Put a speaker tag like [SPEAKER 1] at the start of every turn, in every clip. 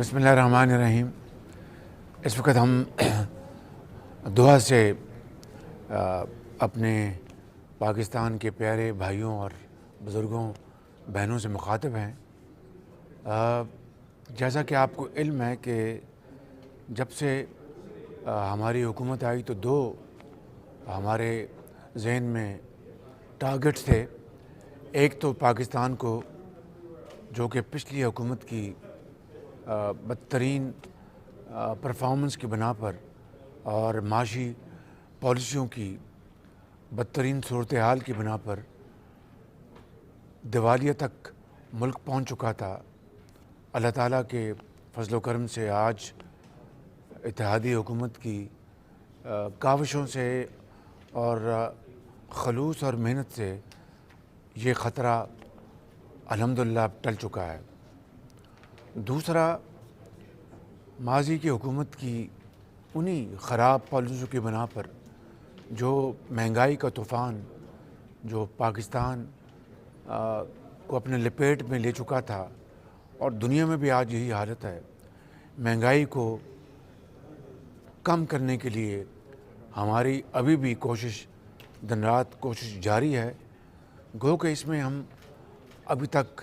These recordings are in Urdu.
[SPEAKER 1] بسم اللہ الرحمن الرحیم۔ اس وقت ہم دوحہ سے اپنے پاکستان کے پیارے بھائیوں اور بزرگوں بہنوں سے مخاطب ہیں۔ جیسا کہ آپ کو علم ہے کہ جب سے ہماری حکومت آئی تو دو ہمارے ذہن میں ٹارگٹس تھے۔ ایک تو پاکستان کو، جو کہ پچھلی حکومت کی بدترین پرفارمنس کی بنا پر اور معاشی پالیسیوں کی بدترین صورتحال کی بنا پر دیوالیہ تک ملک پہنچ چکا تھا، اللہ تعالیٰ کے فضل و کرم سے آج اتحادی حکومت کی کاوشوں سے اور خلوص اور محنت سے یہ خطرہ الحمدللہ اب ٹل چکا ہے۔ دوسرا، ماضی کی حکومت کی انہی خراب پالیسیوں کی بنا پر جو مہنگائی کا طوفان جو پاکستان کو اپنے لپیٹ میں لے چکا تھا، اور دنیا میں بھی آج یہی حالت ہے۔ مہنگائی کو کم کرنے کے لیے ہماری ابھی بھی کوشش، دن رات کوشش جاری ہے، گو کہ اس میں ہم ابھی تک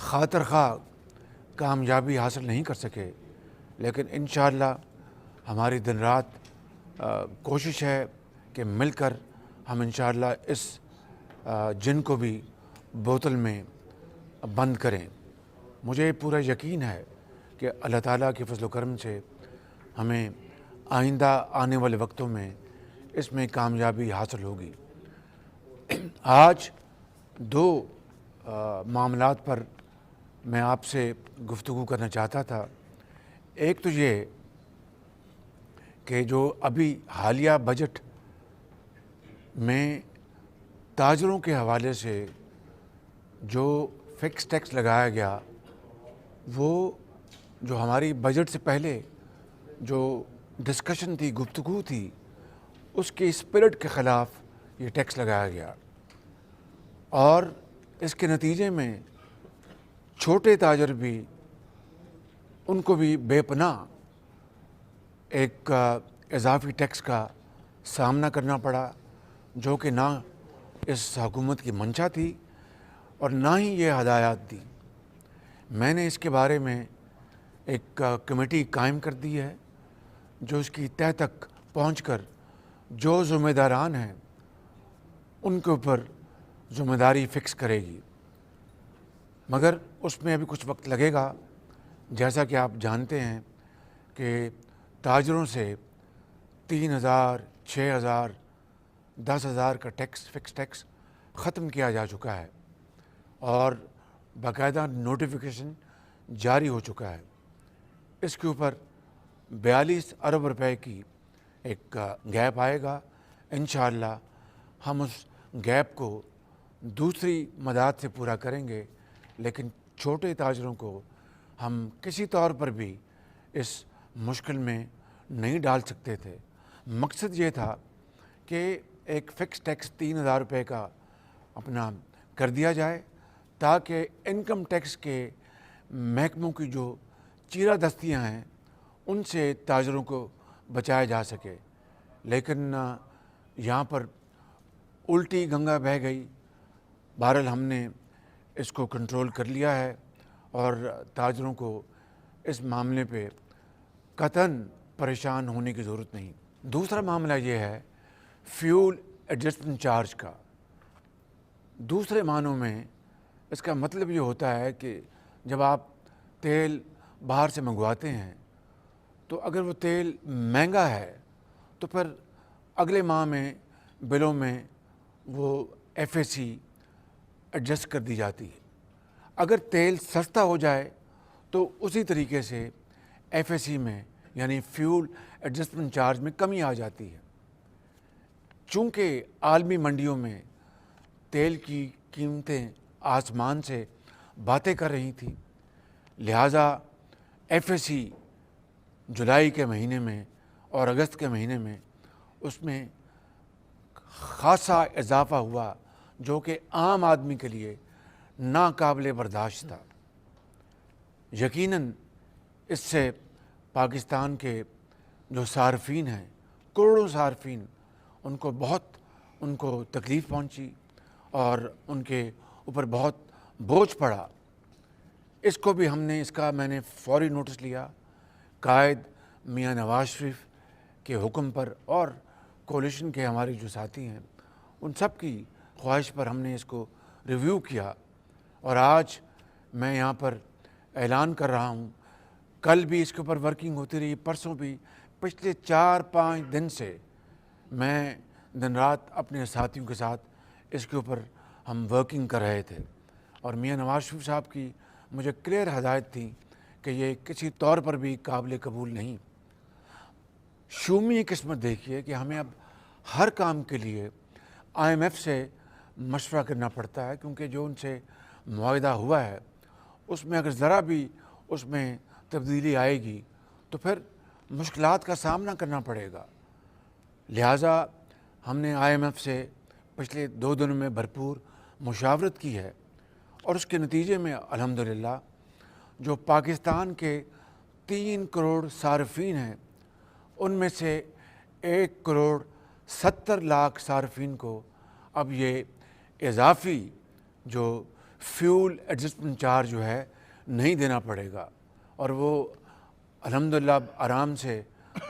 [SPEAKER 1] خاطر خواہ کامیابی حاصل نہیں کر سکے، لیکن انشاءاللہ ہماری دن رات کوشش ہے کہ مل کر ہم انشاءاللہ اس جن کو بھی بوتل میں بند کریں۔ مجھے پورا یقین ہے کہ اللہ تعالیٰ کے فضل و کرم سے ہمیں آئندہ آنے والے وقتوں میں اس میں کامیابی حاصل ہوگی۔ آج دو معاملات پر میں آپ سے گفتگو کرنا چاہتا تھا۔ ایک تو یہ کہ جو ابھی حالیہ بجٹ میں تاجروں کے حوالے سے جو فکس ٹیکس لگایا گیا، وہ جو ہماری بجٹ سے پہلے جو ڈسکشن تھی، گفتگو تھی، اس کے اسپرٹ کے خلاف یہ ٹیکس لگایا گیا، اور اس کے نتیجے میں چھوٹے تاجر بھی، ان کو بھی بے پناہ ایک اضافی ٹیکس کا سامنا کرنا پڑا، جو کہ نہ اس حکومت کی منشا تھی اور نہ ہی یہ ہدایات دی۔ میں نے اس کے بارے میں ایک کمیٹی قائم کر دی ہے، جو اس کی تہہ تک پہنچ کر جو ذمہ داران ہیں ان کے اوپر ذمہ داری فکس کرے گی، مگر اس میں ابھی کچھ وقت لگے گا۔ جیسا کہ آپ جانتے ہیں کہ تاجروں سے 3,000، 6,000، 10,000 کا ٹیکس، فکس ٹیکس ختم کیا جا چکا ہے، اور باقاعدہ نوٹیفیکیشن جاری ہو چکا ہے۔ اس کے اوپر 42 ارب روپے کی ایک گیپ آئے گا۔ انشاءاللہ ہم اس گیپ کو دوسری مداد سے پورا کریں گے، لیکن چھوٹے تاجروں کو ہم کسی طور پر بھی اس مشکل میں نہیں ڈال سکتے تھے۔ مقصد یہ تھا کہ ایک فکس ٹیکس 3,000 روپے کا اپنا کر دیا جائے، تاکہ انکم ٹیکس کے محکموں کی جو چیرہ دستیاں ہیں ان سے تاجروں کو بچایا جا سکے، لیکن یہاں پر الٹی گنگا بہہ گئی۔ بہرحال ہم نے اس کو کنٹرول کر لیا ہے، اور تاجروں کو اس معاملے پہ قطعاً پریشان ہونے کی ضرورت نہیں۔ دوسرا معاملہ یہ ہے فیول ایڈجسٹمنٹ چارج کا۔ دوسرے معنوں میں اس کا مطلب یہ ہوتا ہے کہ جب آپ تیل باہر سے منگواتے ہیں تو اگر وہ تیل مہنگا ہے تو پھر اگلے ماہ میں بلوں میں وہ FAC ایڈجسٹ کر دی جاتی ہے۔ اگر تیل سستا ہو جائے تو اسی طریقے سے FAC میں یعنی فیول ایڈجسٹمنٹ چارج میں کمی آ جاتی ہے۔ چونکہ عالمی منڈیوں میں تیل کی قیمتیں آسمان سے باتیں کر رہی تھیں، لہٰذا FAC جولائی کے مہینے میں اور اگست کے مہینے میں اس میں خاصا اضافہ ہوا، جو کہ عام آدمی کے لیے ناقابل برداشت تھا۔ یقیناً اس سے پاکستان کے جو صارفین ہیں، کروڑوں صارفین، ان کو تکلیف پہنچی اور ان کے اوپر بہت بوجھ پڑا۔ اس کو بھی اس کا میں نے فوری نوٹس لیا، قائد میاں نواز شریف کے حکم پر اور کولیشن کے ہمارے جو ساتھی ہیں ان سب کی خواہش پر ہم نے اس کو ریویو کیا، اور آج میں یہاں پر اعلان کر رہا ہوں، کل بھی اس کے اوپر ورکنگ ہوتی رہی، پرسوں بھی، پچھلے 4-5 دن سے میں دن رات اپنے ساتھیوں کے ساتھ اس کے اوپر ہم ورکنگ کر رہے تھے، اور میاں نواز شریف صاحب کی مجھے کلیئر ہدایت تھی کہ یہ کسی طور پر بھی قابل قبول نہیں۔ شومی قسمت دیکھیے کہ ہمیں اب ہر کام کے لیے IMF سے مشورہ کرنا پڑتا ہے، کیونکہ جو ان سے معاہدہ ہوا ہے اس میں اگر ذرا بھی اس میں تبدیلی آئے گی تو پھر مشکلات کا سامنا کرنا پڑے گا۔ لہٰذا ہم نے IMF سے پچھلے 2 دنوں میں بھرپور مشاورت کی ہے، اور اس کے نتیجے میں الحمدللہ جو پاکستان کے 3 کروڑ صارفین ہیں ان میں سے 1.70 کروڑ صارفین کو اب یہ اضافی جو فیول ایڈجسٹمنٹ چارج جو ہے نہیں دینا پڑے گا، اور وہ الحمدللہ آرام سے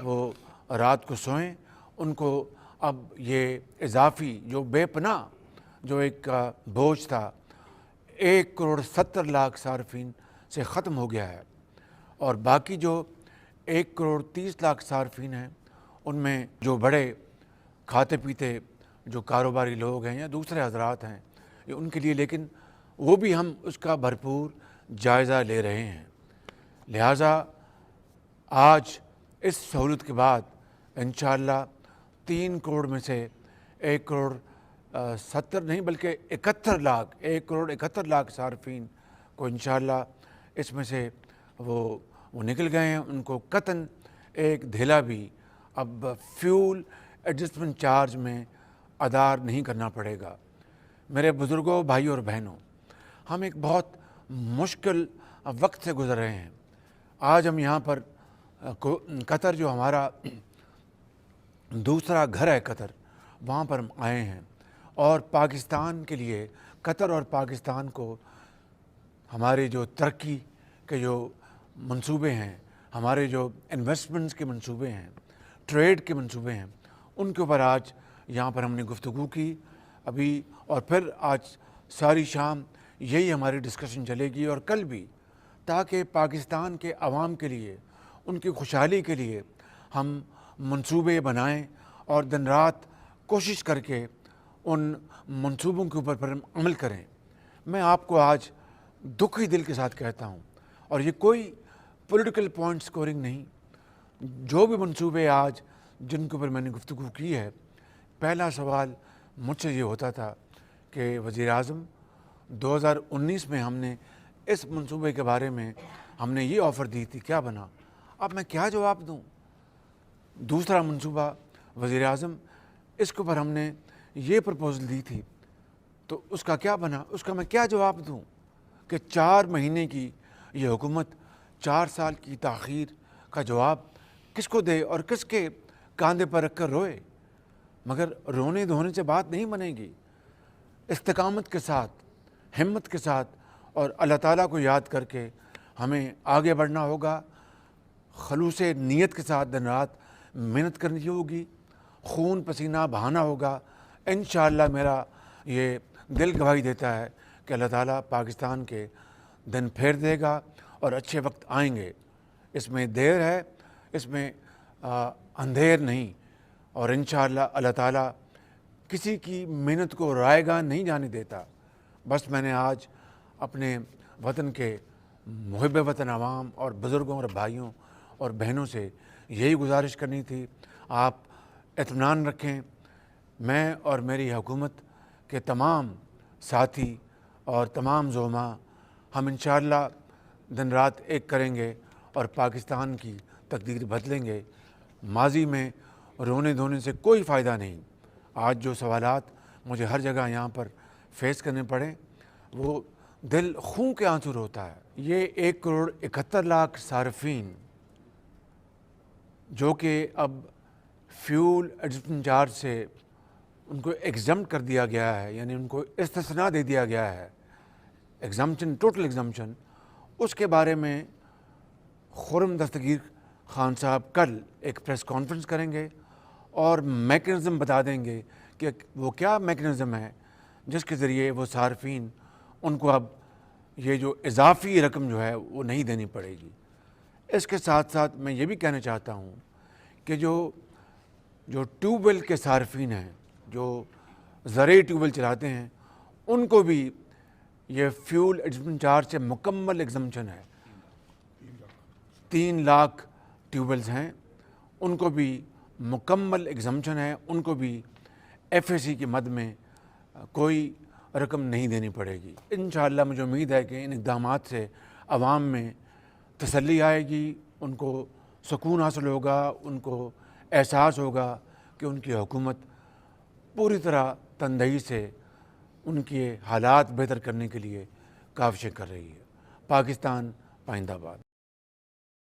[SPEAKER 1] وہ رات کو سوئیں۔ ان کو اب یہ اضافی جو بے پناہ جو ایک بوجھ تھا 1.70 کروڑ صارفین سے ختم ہو گیا ہے، اور باقی جو 1.30 کروڑ صارفین ہیں ان میں جو بڑے کھاتے پیتے جو کاروباری لوگ ہیں یا دوسرے حضرات ہیں ان کے لیے، لیکن وہ بھی ہم اس کا بھرپور جائزہ لے رہے ہیں۔ لہٰذا آج اس سہولت کے بعد انشاءاللہ 3 کروڑ میں سے 1.70 نہیں بلکہ 1.71 کروڑ صارفین کو انشاءاللہ اس میں سے وہ نکل گئے ہیں، ان کو قطعاً ایک دھیلا بھی اب فیول ایڈجسٹمنٹ چارج میں ادا نہیں کرنا پڑے گا۔ میرے بزرگوں، بھائیوں اور بہنوں، ہم ایک بہت مشکل وقت سے گزر رہے ہیں۔ آج ہم یہاں پر قطر جو ہمارا دوسرا گھر ہے قطر، وہاں پر ہم آئے ہیں، اور پاکستان کے لیے قطر اور پاکستان کو ہمارے جو ترقی کے جو منصوبے ہیں، ہمارے جو انویسٹمنٹس کے منصوبے ہیں، ٹریڈ کے منصوبے ہیں، ان کے اوپر آج یہاں پر ہم نے گفتگو کی ابھی، اور پھر آج ساری شام یہی ہماری ڈسکشن چلے گی اور کل بھی، تاکہ پاکستان کے عوام کے لیے، ان کی خوشحالی کے لیے ہم منصوبے بنائیں اور دن رات کوشش کر کے ان منصوبوں کے اوپر پر عمل کریں۔ میں آپ کو آج دکھی دل کے ساتھ کہتا ہوں، اور یہ کوئی پولیٹیکل پوائنٹ سکورنگ نہیں، جو بھی منصوبے آج جن کے اوپر میں نے گفتگو کی ہے، پہلا سوال مجھ سے یہ ہوتا تھا کہ وزیر اعظم 2019 میں ہم نے اس منصوبے کے بارے میں ہم نے یہ آفر دی تھی، کیا بنا؟ اب میں کیا جواب دوں؟ دوسرا منصوبہ وزیر اعظم اس کے اوپر ہم نے یہ پرپوزل دی تھی، تو اس کا کیا بنا؟ اس کا میں کیا جواب دوں کہ 4 مہینے کی یہ حکومت 4 سال کی تاخیر کا جواب کس کو دے اور کس کے کاندھے پر رکھ کر روئے؟ مگر رونے دھونے سے بات نہیں بنے گی، استقامت کے ساتھ، ہمت کے ساتھ اور اللہ تعالیٰ کو یاد کر کے ہمیں آگے بڑھنا ہوگا، خلوص نیت کے ساتھ دن رات محنت کرنی ہوگی، خون پسینہ بہانا ہوگا۔ انشاءاللہ میرا یہ دل گواہی دیتا ہے کہ اللہ تعالیٰ پاکستان کے دن پھیر دے گا اور اچھے وقت آئیں گے۔ اس میں دیر ہے، اس میں اندھیر نہیں، اور انشاءاللہ اللہ تعالیٰ کسی کی محنت کو رائے گاہ نہیں جانے دیتا۔ بس میں نے آج اپنے وطن کے محب وطن عوام اور بزرگوں اور بھائیوں اور بہنوں سے یہی گزارش کرنی تھی، آپ اطمینان رکھیں، میں اور میری حکومت کے تمام ساتھی اور تمام زعماء ہم انشاءاللہ دن رات ایک کریں گے اور پاکستان کی تقدیر بدلیں گے۔ ماضی میں رونے دھونے سے کوئی فائدہ نہیں۔ آج جو سوالات مجھے ہر جگہ یہاں پر فیس کرنے پڑے وہ دل خون کے آنسو روتا ہے۔ یہ 1,71,00,000 صارفین جو کہ اب فیول ایڈجسٹمنٹ چارج سے ان کو ایگزمپٹ کر دیا گیا ہے، یعنی ان کو استثناء دے دیا گیا ہے، ایگزمپشن، ٹوٹل ایگزمپشن، اس کے بارے میں خرم دستگیر خان صاحب کل ایک پریس کانفرنس کریں گے اور میکنزم بتا دیں گے کہ وہ کیا میکنزم ہے جس کے ذریعے وہ صارفین ان کو اب یہ جو اضافی رقم جو ہے وہ نہیں دینی پڑے گی۔ اس کے ساتھ ساتھ میں یہ بھی کہنا چاہتا ہوں کہ جو ٹیوب ویل کے صارفین ہیں، جو زرعی ٹیوب ویل چلاتے ہیں، ان کو بھی یہ فیول ایڈجسٹمنٹ چارج سے مکمل ایگزمپشن ہے۔ 3,00,000 ٹیوب ویلز ہیں، ان کو بھی مکمل ایگزمپشن ہے، ان کو بھی ایف اے سی کی مد میں کوئی رقم نہیں دینی پڑے گی۔ انشاءاللہ مجھے امید ہے کہ ان اقدامات سے عوام میں تسلی آئے گی، ان کو سکون حاصل ہوگا، ان کو احساس ہوگا کہ ان کی حکومت پوری طرح تندہی سے ان کے حالات بہتر کرنے کے لیے کاوشیں کر رہی ہے۔ پاکستان پائندہ باد۔